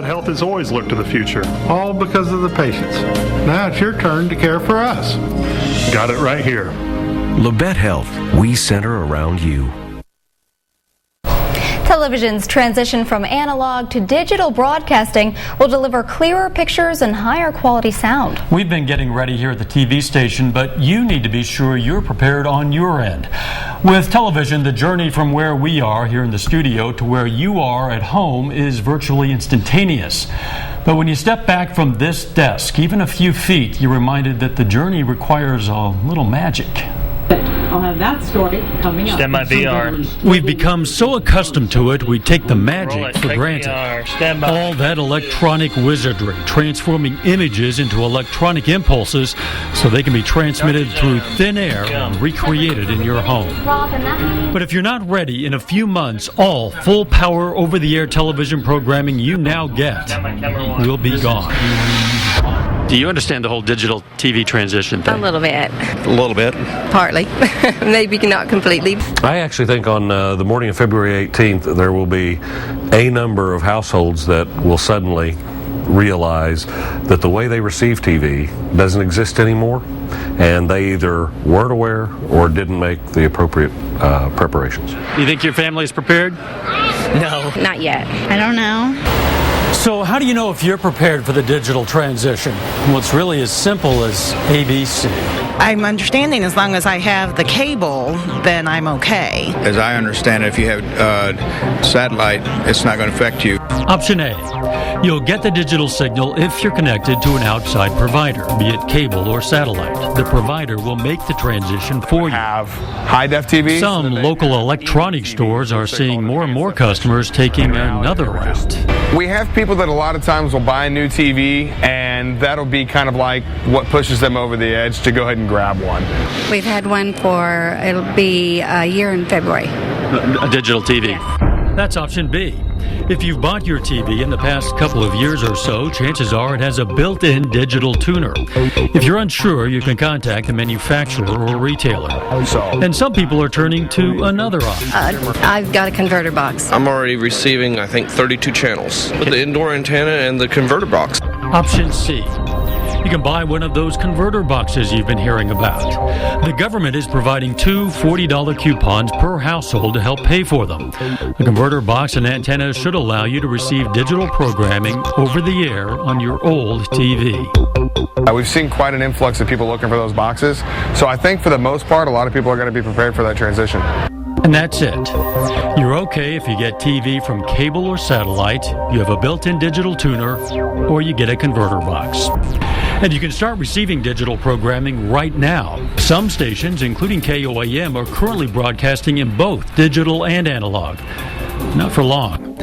Health has always looked to the future. All because of the patients. Now it's your turn to care for us. Got it right here. Labette Health, we center around you. Television's transition from analog to digital broadcasting will deliver clearer pictures and higher quality sound. We've been getting ready here at the TV station, but you need to be sure you're prepared on your end. With television, the journey from where we are here in the studio to where you are at home is virtually instantaneous. But when you step back from this desk, even a few feet, you're reminded that the journey requires a little magic. I'll have that story coming up. Stand by VR. We've become so accustomed to it, we take the magic for granted. All that electronic wizardry, transforming images into electronic impulses so they can be transmitted through thin air and recreated in your home. But if you're not ready, in a few months, all full-power over-the-air television programming you now get will be gone. Do you understand the whole digital TV transition thing? A little bit. A little bit. Partly. Maybe not completely. I actually think on the morning of February 18th, there will be a number of households that will suddenly realize that the way they receive TV doesn't exist anymore, and they either weren't aware or didn't make the appropriate preparations. You think your family is prepared? No. Not yet. I don't know. So how do you know if you're prepared for the digital transition? Well, it's really as simple as ABC. I'm understanding as long as I have the cable, then I'm okay. As I understand it, if you have satellite, it's not going to affect you. Option A, you'll get the digital signal if you're connected to an outside provider, be it cable or satellite. The provider will make the transition for you. Have high-def TV? Some local electronic stores are seeing more and more customers taking another route. We have people that a lot of times will buy a new TV, and that'll be kind of like what pushes them over the edge to go ahead and grab one. We've had one for, it'll be a year in February. A digital TV? Yes. That's option B. If you've bought your TV in the past couple of years or so, chances are it has a built-in digital tuner. If you're unsure, you can contact the manufacturer or retailer. And some people are turning to another option. I've got a converter box. I'm already receiving, I think, 32 channels with the indoor antenna and the converter box. Option C. You can buy one of those converter boxes you've been hearing about. The government is providing two $40 coupons per household to help pay for them. A converter box and antenna should allow you to receive digital programming over the air on your old TV. We've seen quite an influx of people looking for those boxes, so I think for the most part, a lot of people are going to be prepared for that transition. And that's it. You're okay if you get TV from cable or satellite, you have a built-in digital tuner, or you get a converter box. And you can start receiving digital programming right now. Some stations, including KOAM, are currently broadcasting in both digital and analog. Not for long.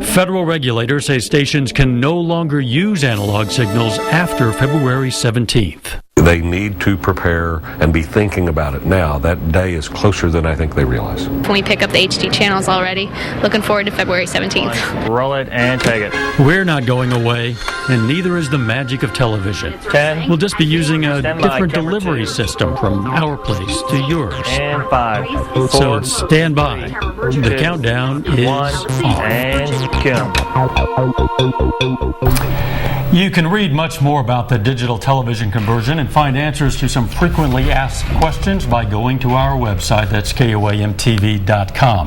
Federal regulators say stations can no longer use analog signals after February 17th. They need to prepare and be thinking about it now. That day is closer than I think they realize. We pick up the HD channels already. Looking forward to February 17th. Roll it and take it. We're not going away, and neither is the magic of television. 10. We'll just be using a different delivery system from our place to yours. And 5. 4. So stand by. The countdown is 1. And go. You can read much more about the digital television conversion and find answers to some frequently asked questions by going to our website. That's KOAMTV.com.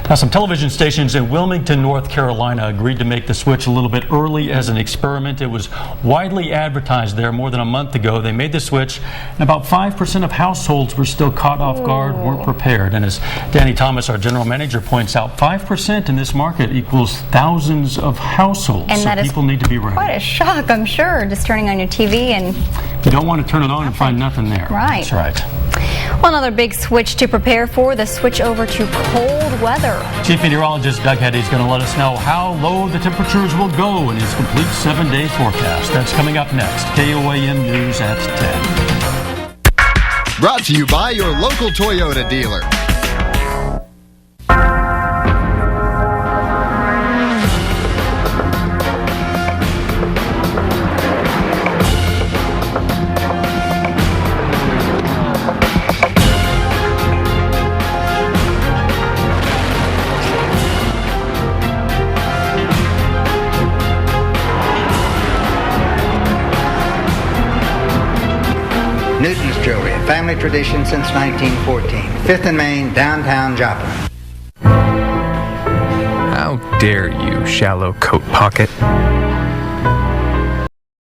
Now, some television stations in Wilmington, North Carolina agreed to make the switch a little bit early as an experiment. It was widely advertised there more than a month ago. They made the switch, and about 5% of households were still caught off guard, weren't prepared. And as Danny Thomas, our general manager, points out, 5% in this market equals thousands of households. And so people need to be ready. Quite a shock, I'm sure, just turning on your TV and you don't want to turn it on and find nothing there. Right. That's right. Well, another big switch to prepare for, the switch over to cold weather. Chief Meteorologist Doug Hetty is going to let us know how low the temperatures will go in his complete 7-day forecast. That's coming up next. KOAM News at 10. Brought to you by your local Toyota dealer. Newton's Jewelry, a family tradition since 1914. 5th and Main, downtown Joplin. How dare you, shallow coat pocket.